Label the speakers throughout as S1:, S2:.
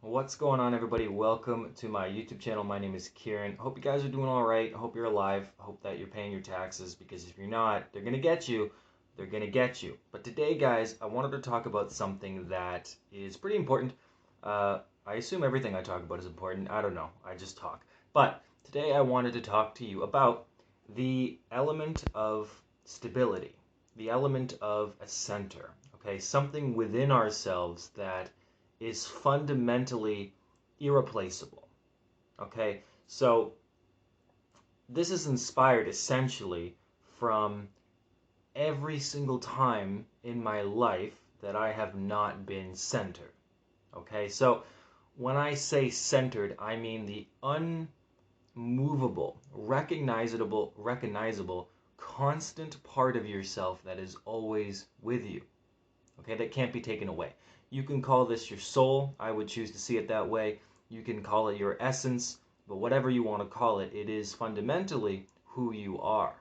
S1: What's going on, everybody? Welcome to my YouTube channel. My name is Kieran. Hope you guys are doing all right. Hope you're alive. Hope that you're paying your taxes, because if you're not, they're gonna get you. They're gonna get you. But today, guys, I wanted to talk about something that is pretty important. I assume everything I talk about is important. I don't know. I just talk. But today, I wanted to talk to you about the element of stability, the element of a center. Okay, something within ourselves that is fundamentally irreplaceable. Okay, so this is inspired essentially from every single time in my life that I have not been centered. Okay, so when I say centered, I mean the unmovable, recognizable, constant part of yourself that is always with you. Okay, that can't be taken away. You can call this your soul. I would choose to see it that way. You can call it your essence, but whatever you want to call it, it is fundamentally who you are.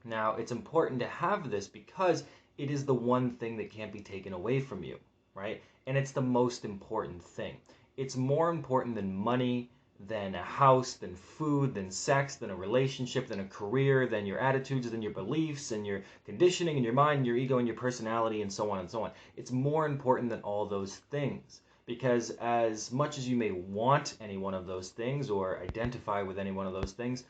S1: Now, it's important to have this because it is the one thing that can't be taken away from you, right? And it's the most important thing. It's more important than money, than a house, than food, than sex, than a relationship, than a career, than your attitudes, than your beliefs, and your conditioning, and your mind, and your ego, and your personality, and so on and so on. It's more important than all those things. Because as much as you may want any one of those things or identify with any one of those things,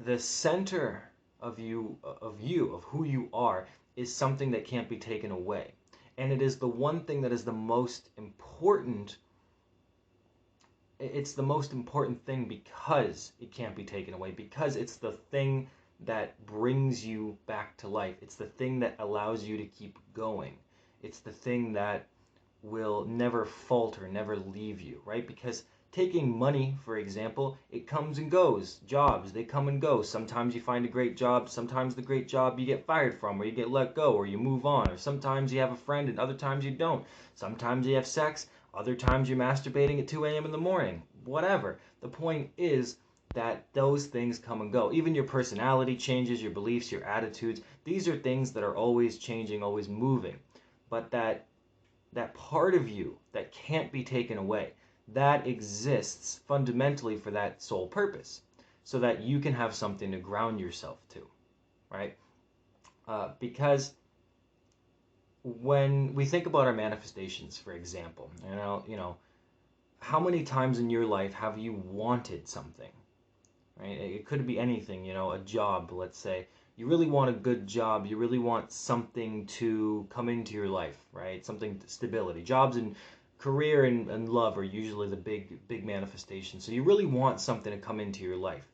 S1: the center of who you are, is something that can't be taken away. And it is the one thing that is the most important. It's the most important thing because it can't be taken away, because it's the thing that brings you back to life. It's the thing that allows you to keep going. It's the thing that will never falter, never leave you, right? Because taking money, for example, it comes and goes. Jobs, they come and go. Sometimes you find a great job, sometimes the great job you get fired from, or you get let go, or you move on, or sometimes you have a friend and other times you don't. Sometimes you have sex, other times you're masturbating at 2 a.m. in the morning. Whatever. The point is that those things come and go. Even your personality changes, your beliefs, your attitudes. These are things that are always changing, always moving. But that part of you that can't be taken away, that exists fundamentally for that sole purpose, so that you can have something to ground yourself to, right? Because when we think about our manifestations, for example, how many times in your life have you wanted something, right? It could be anything, a job, let's say. You really want a good job. You really want something to come into your life, right? Something, stability. Jobs and career and love are usually the big manifestations. So you really want something to come into your life.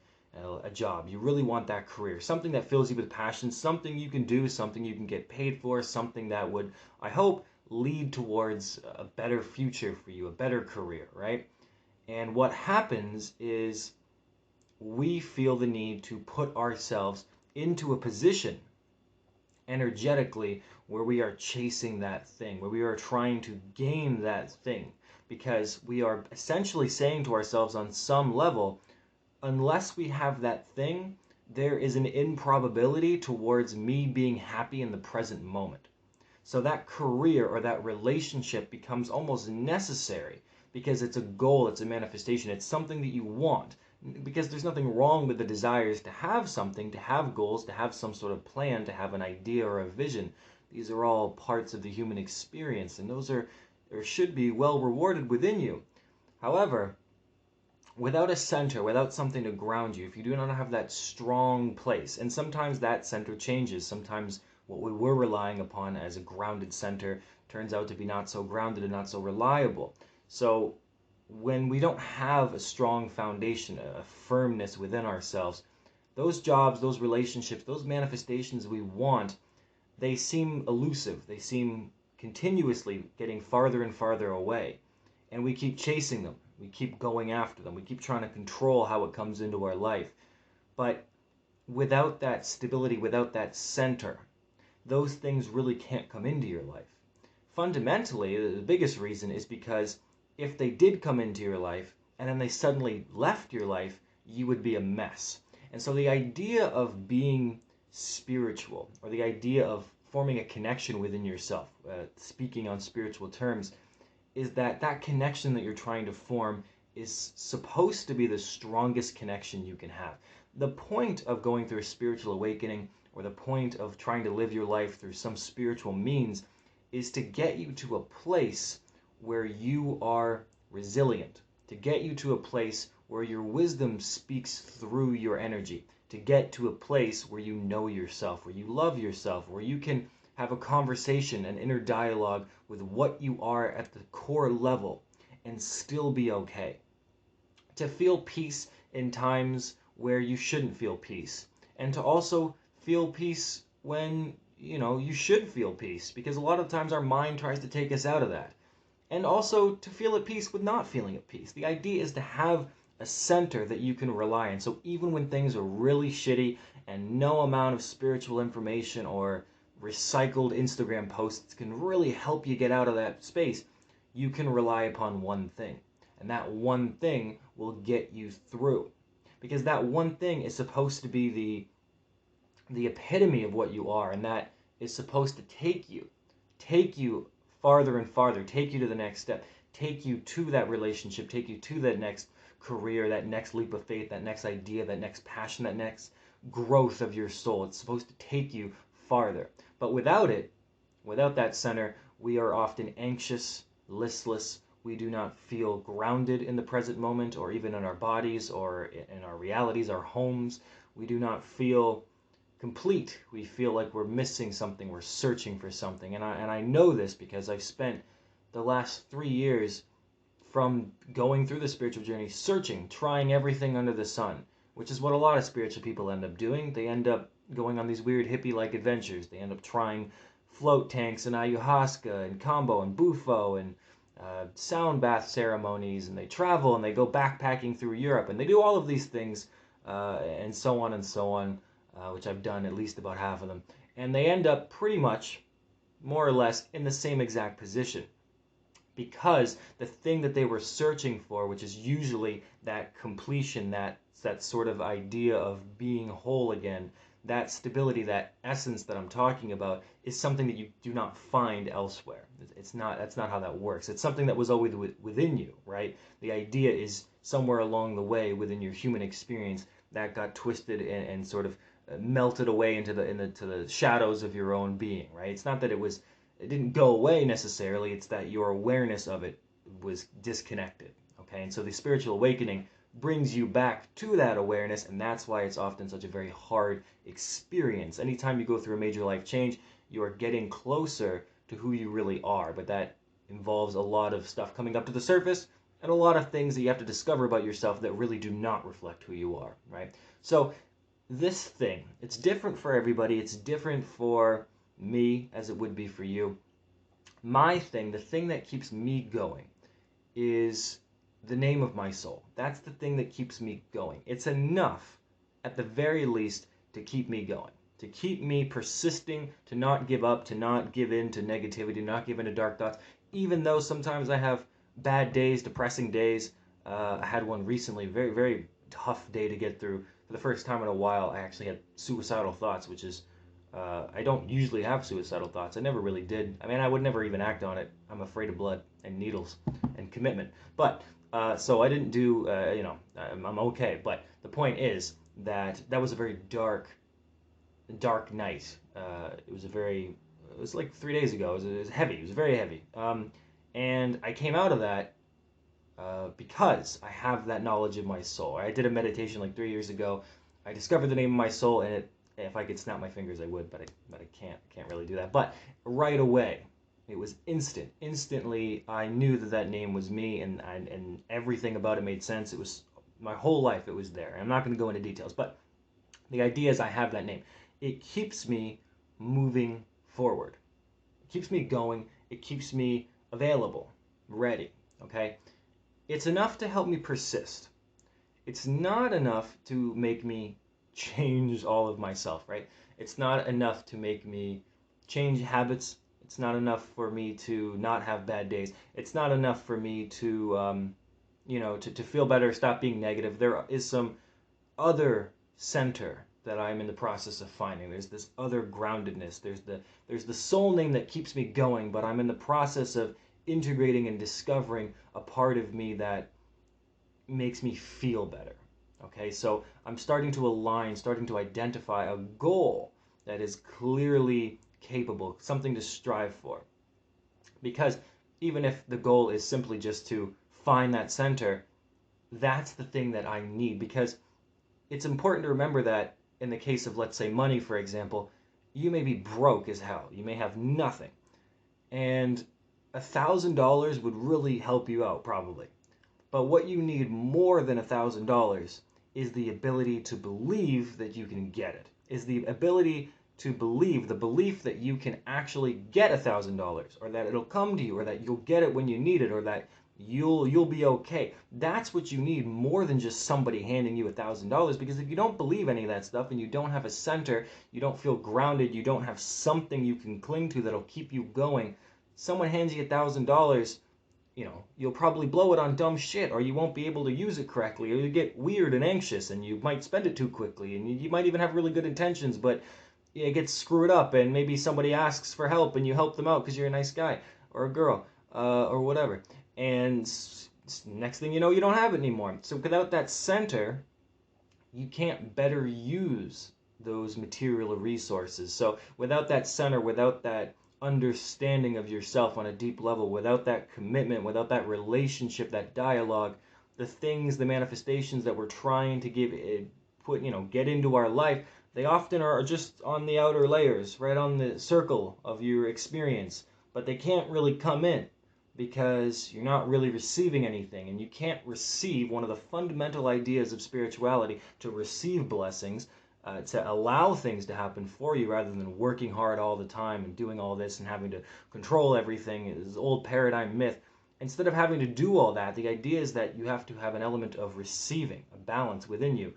S1: A job. You really want that career. Something that fills you with passion, something you can do, something you can get paid for, something that would, I hope, lead towards a better future for you, a better career, right? And what happens is we feel the need to put ourselves into a position energetically where we are chasing that thing, where we are trying to gain that thing, because we are essentially saying to ourselves on some level, unless we have that thing, there is an improbability towards me being happy in the present moment. So that career or that relationship becomes almost necessary, because it's a goal, it's a manifestation, it's something that you want. Because there's nothing wrong with the desires to have something, to have goals, to have some sort of plan, to have an idea or a vision. These are all parts of the human experience, and those are or should be well rewarded within you. However, without a center, without something to ground you, if you do not have that strong place, and sometimes that center changes. Sometimes what we were relying upon as a grounded center turns out to be not so grounded and not so reliable. So when we don't have a strong foundation, a firmness within ourselves, those jobs, those relationships, those manifestations we want, they seem elusive. They seem continuously getting farther and farther away. And we keep chasing them. We keep going after them. We keep trying to control how it comes into our life. But without that stability, without that center, those things really can't come into your life. Fundamentally, the biggest reason is because if they did come into your life and then they suddenly left your life, you would be a mess. And so the idea of being spiritual, or the idea of forming a connection within yourself, speaking on spiritual terms, is that that connection that you're trying to form is supposed to be the strongest connection you can have. The point of going through a spiritual awakening, or the point of trying to live your life through some spiritual means, is to get you to a place where you are resilient, to get you to a place where your wisdom speaks through your energy, to get to a place where you know yourself, where you love yourself, where you can have a conversation, an inner dialogue with what you are at the core level and still be okay. To feel peace in times where you shouldn't feel peace, and to also feel peace when you should feel peace, because a lot of times our mind tries to take us out of that. And also to feel at peace with not feeling at peace. The idea is to have a center that you can rely on. So even when things are really shitty and no amount of spiritual information or recycled Instagram posts can really help you get out of that space, you can rely upon one thing. And that one thing will get you through. Because that one thing is supposed to be the epitome of what you are, and that is supposed to take you farther and farther, take you to the next step, take you to that relationship, take you to that next career, that next leap of faith, that next idea, that next passion, that next growth of your soul. It's supposed to take you farther. But without it, without that center, we are often anxious, listless. We do not feel grounded in the present moment, or even in our bodies, or in our realities, our homes. We do not feel complete. We feel like we're missing something, we're searching for something. And I know this because I've spent the last 3 years from going through the spiritual journey searching, trying everything under the sun, which is what a lot of spiritual people end up doing. They end up going on these weird hippie-like adventures. They end up trying float tanks and ayahuasca and kambo and bufo and sound bath ceremonies, and they travel and they go backpacking through Europe, and they do all of these things, and so on and so on, which I've done at least about half of them. And they end up pretty much, more or less, in the same exact position. Because the thing that they were searching for, which is usually that completion, that sort of idea of being whole again, that stability, that essence that I'm talking about, is something that you do not find elsewhere. That's not how that works. It's something that was always within you, right? The idea is somewhere along the way within your human experience that got twisted and sort of melted away into the shadows of your own being, right? It's not that it didn't go away necessarily, it's that your awareness of it was disconnected, okay? And so the spiritual awakening brings you back to that awareness, and that's why it's often such a very hard experience. Anytime you go through a major life change, you are getting closer to who you really are, but that involves a lot of stuff coming up to the surface and a lot of things that you have to discover about yourself that really do not reflect who you are, right? So this thing, it's different for everybody. It's different for me as it would be for you. My thing, the thing that keeps me going, is the name of my soul. That's the thing that keeps me going. It's enough, at the very least, to keep me going, to keep me persisting, to not give up, to not give in to negativity, to not give in to dark thoughts, even though sometimes I have bad days, depressing days. I had one recently, very, very tough day to get through. For the first time in a while, I actually had suicidal thoughts, which is, I don't usually have suicidal thoughts. I never really did. I mean, I would never even act on it. I'm afraid of blood and needles and commitment. But, so I didn't do, I'm okay. But the point is that was a very dark night. It was like 3 days ago. It was heavy. It was very heavy. And I came out of that because I have that knowledge of my soul. I did a meditation like 3 years ago. I discovered the name of my soul, and if I could snap my fingers, I would, but I can't. I can't really do that. But right away, it was instant. Instantly, I knew that name was me, and everything about it made sense. It was my whole life. It was there. I'm not going to go into details, but the idea is I have that name. It keeps me moving forward. It keeps me going. It keeps me available, ready. Okay. It's enough to help me persist. It's not enough to make me change all of myself, right? It's not enough to make me change habits. It's not enough for me to not have bad days. It's not enough for me to, to feel better, stop being negative. There is some other center that I'm in the process of finding. There's this other groundedness. There's the soul name that keeps me going, but I'm in the process of integrating and discovering a part of me that makes me feel better. Okay, so I'm starting to align, starting to identify a goal that is clearly capable, something to strive for. Because even if the goal is simply just to find that center, that's the thing that I need. Because it's important to remember that in the case of, let's say, money, for example, you may be broke as hell. You may have nothing. And $1,000 would really help you out, probably. But what you need more than $1,000 is the ability to believe that you can get it. Is the ability to believe, the belief that you can actually get $1,000, or that it'll come to you, or that you'll get it when you need it, or that you'll be okay. That's what you need more than just somebody handing you $1,000. Because if you don't believe any of that stuff and you don't have a center, you don't feel grounded, you don't have something you can cling to that'll keep you going. Someone hands you $1,000, you'll probably blow it on dumb shit, or you won't be able to use it correctly, or you get weird and anxious, and you might spend it too quickly, and you might even have really good intentions, but it gets screwed up, and maybe somebody asks for help, and you help them out because you're a nice guy, or a girl, or whatever, and next thing you know, you don't have it anymore. So without that center, you can't better use those material resources. So without that center, without that understanding of yourself on a deep level, without that commitment, without that relationship, that dialogue, the things, the manifestations that we're trying to get into our life, they often are just on the outer layers, right on the circle of your experience, but they can't really come in because you're not really receiving anything, and you can't receive one of the fundamental ideas of spirituality, to receive blessings, to allow things to happen for you rather than working hard all the time and doing all this and having to control everything. Is old paradigm myth. Instead of having to do all that, the idea is that you have to have an element of receiving, a balance within you,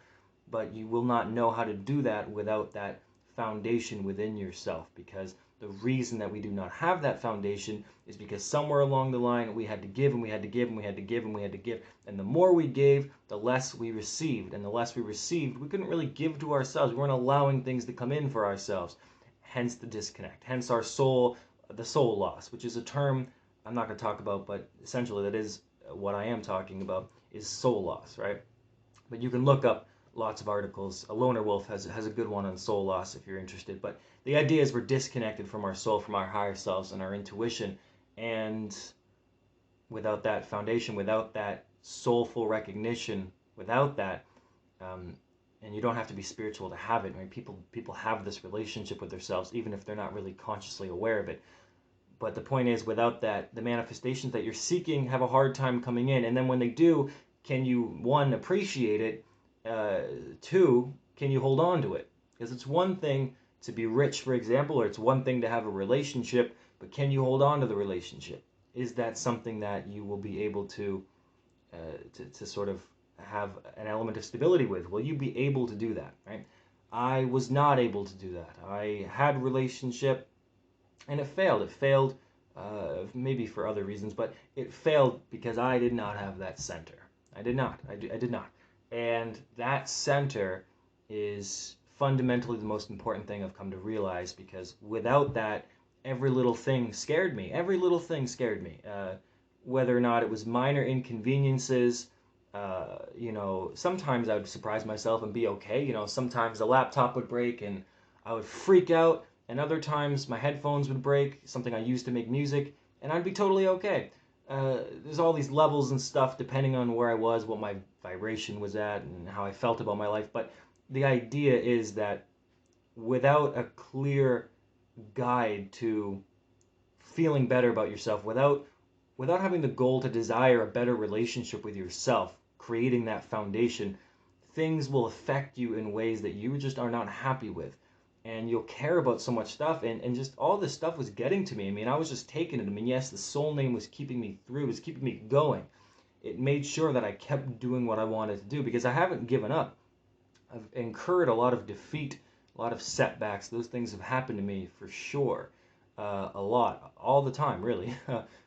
S1: but you will not know how to do that without that foundation within yourself. Because the reason that we do not have that foundation is because somewhere along the line we had to give, and we had to give, and we had to give, and we had to give. And the more we gave, the less we received. And the less we received, we couldn't really give to ourselves. We weren't allowing things to come in for ourselves. Hence the disconnect. Hence our soul, the soul loss, which is a term I'm not going to talk about, but essentially that is what I am talking about, is soul loss, right? But you can look up lots of articles. A Loner Wolf has a good one on soul loss if you're interested. But the idea is we're disconnected from our soul, from our higher selves and our intuition. And without that foundation, without that soulful recognition, without that, and you don't have to be spiritual to have it. I mean, people have this relationship with themselves, even if they're not really consciously aware of it. But the point is, without that, the manifestations that you're seeking have a hard time coming in. And then when they do, can you, one, appreciate it? Two, can you hold on to it? Because it's one thing to be rich, for example, or it's one thing to have a relationship, but can you hold on to the relationship? Is that something that you will be able to sort of have an element of stability with? Will you be able to do that, right? I was not able to do that. I had a relationship, and it failed. It failed maybe for other reasons, but it failed because I did not have that center. I did not. I did not. And that center is fundamentally the most important thing I've come to realize, because without that, every little thing scared me. Every little thing scared me. Whether or not it was minor inconveniences, sometimes I would surprise myself and be okay. Sometimes the laptop would break and I would freak out, and other times my headphones would break, something I used to make music, and I'd be totally okay. There's all these levels and stuff depending on where I was, what my vibration was at, and how I felt about my life. But the idea is that without a clear guide to feeling better about yourself, without having the goal to desire a better relationship with yourself, creating that foundation, things will affect you in ways that you just are not happy with. And you'll care about so much stuff, and just all this stuff was getting to me. I mean, I was just taking it. I mean, yes, the soul name was keeping me through, was keeping me going. It made sure that I kept doing what I wanted to do, because I haven't given up. I've incurred a lot of defeat, a lot of setbacks. Those things have happened to me for sure. A lot, all the time, really.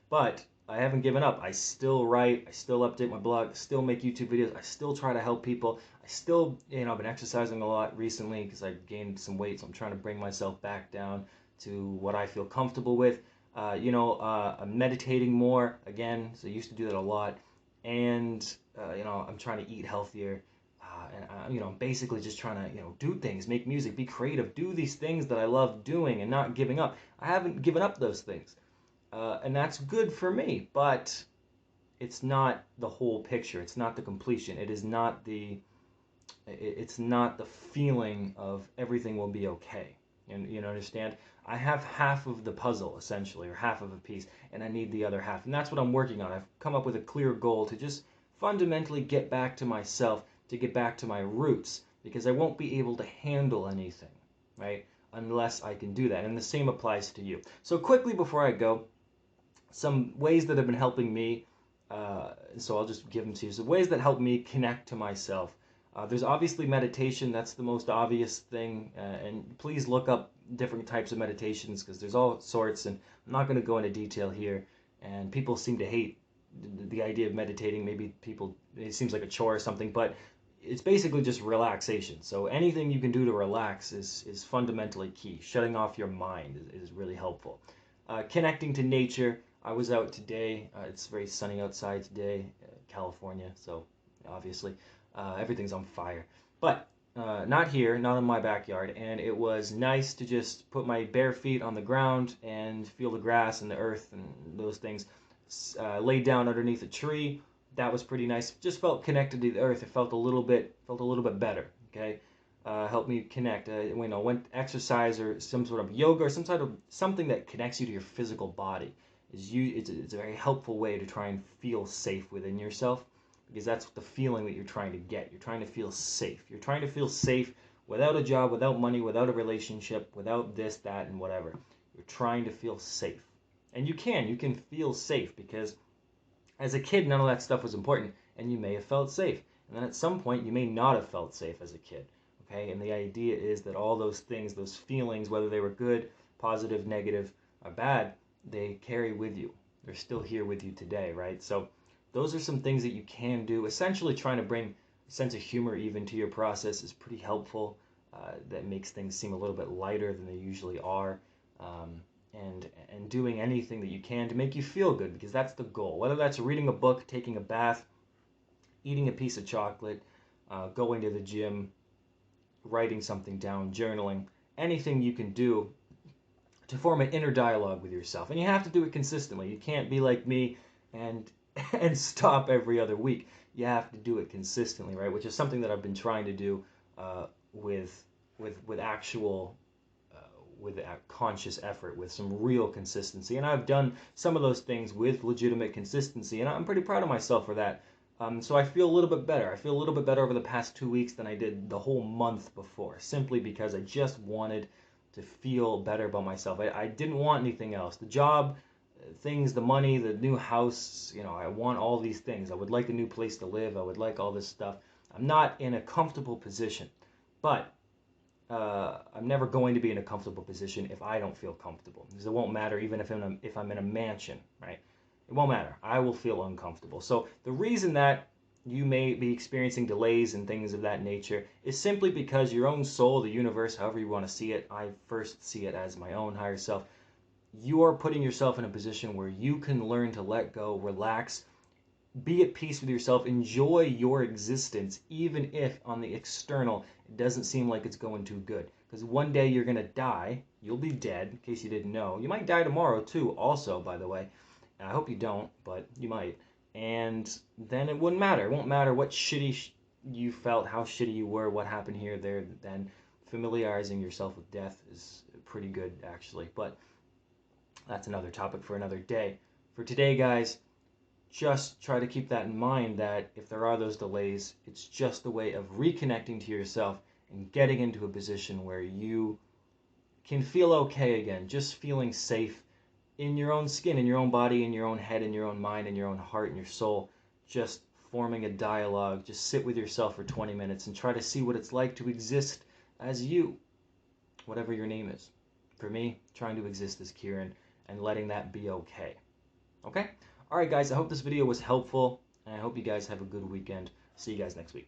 S1: But I haven't given up. I still write, I still update my blog, still make YouTube videos, I still try to help people. I still, I've been exercising a lot recently because I gained some weight, so I'm trying to bring myself back down to what I feel comfortable with. I'm meditating more again. So I used to do that a lot, and I'm trying to eat healthier. I'm basically just trying to, do things, make music, be creative, do these things that I love doing, and not giving up. I haven't given up those things, and that's good for me. But it's not the whole picture. It's not the completion. It's not the feeling of everything will be okay. And understand? I have half of the puzzle essentially, or half of a piece, and I need the other half. And that's what I'm working on. I've come up with a clear goal to just fundamentally get back to myself, to get back to my roots, because I won't be able to handle anything, right? Unless I can do that. And the same applies to you. So quickly before I go, some ways that have been helping me. So I'll just give them to you. So ways that help me connect to myself. There's obviously meditation. That's the most obvious thing. And please look up different types of meditations because there's all sorts. And I'm not going to go into detail here. And people seem to hate the idea of meditating. Maybe it seems like a chore or something, but it's basically just relaxation. So anything you can do to relax is fundamentally key. Shutting off your mind is really helpful. Connecting to nature. I was out today. It's very sunny outside today, California, so obviously everything's on fire. But not here, not in my backyard, and it was nice to just put my bare feet on the ground and feel the grass and the earth and those things. Laid down underneath a tree. That was pretty nice. Just felt connected to the earth. It felt a little bit better. Okay. Helped me connect. Went exercise or some sort of yoga or something that connects you to your physical body. It's a very helpful way to try and feel safe within yourself, because that's the feeling that you're trying to get. You're trying to feel safe. You're trying to feel safe without a job, without money, without a relationship, without this, that, and whatever. You're trying to feel safe. And you can feel safe, because as a kid, none of that stuff was important, and you may have felt safe. And then at some point, you may not have felt safe as a kid. Okay? And the idea is that all those things, those feelings, whether they were good, positive, negative, or bad, they carry with you. They're still here with you today, right? So those are some things that you can do. Essentially, trying to bring a sense of humor even to your process is pretty helpful. That makes things seem a little bit lighter than they usually are. And doing anything that you can to make you feel good, because that's the goal. Whether that's reading a book, taking a bath, eating a piece of chocolate, going to the gym, writing something down, journaling, anything you can do to form an inner dialogue with yourself. And you have to do it consistently. You can't be like me and and stop every other week. You have to do it consistently, right? Which is something that I've been trying to do with actual with a conscious effort, with some real consistency. And I've done some of those things with legitimate consistency, and I'm pretty proud of myself for that. So I feel a little bit better. I feel a little bit better over the past 2 weeks than I did the whole month before, simply because I just wanted to feel better about myself. I didn't want anything else. The job, things, the money, the new house, I want all these things. I would like a new place to live. I would like all this stuff. I'm not in a comfortable position, but I'm never going to be in a comfortable position if I don't feel comfortable. Because it won't matter even if I'm in a mansion, right? It won't matter. I will feel uncomfortable. So the reason that you may be experiencing delays and things of that nature is simply because your own soul, the universe, however you want to see it, I first see it as my own higher self, you are putting yourself in a position where you can learn to let go, relax, be at peace with yourself, enjoy your existence, even if on the external it doesn't seem like it's going too good. Because one day you're going to die. You'll be dead, in case you didn't know. You might die tomorrow, too, also, by the way. I hope you don't, but you might. And then it wouldn't matter. It won't matter what shitty you felt, how shitty you were, what happened here, there, then. Familiarizing yourself with death is pretty good, actually. But that's another topic for another day. For today, guys, just try to keep that in mind, that if there are those delays, it's just a way of reconnecting to yourself and getting into a position where you can feel okay again, just feeling safe in your own skin, in your own body, in your own head, in your own mind, in your own heart, in your soul, just forming a dialogue. Just sit with yourself for 20 minutes and try to see what it's like to exist as you, whatever your name is. For me, trying to exist as Kieran and letting that be okay. Okay? Alright guys, I hope this video was helpful, and I hope you guys have a good weekend. See you guys next week.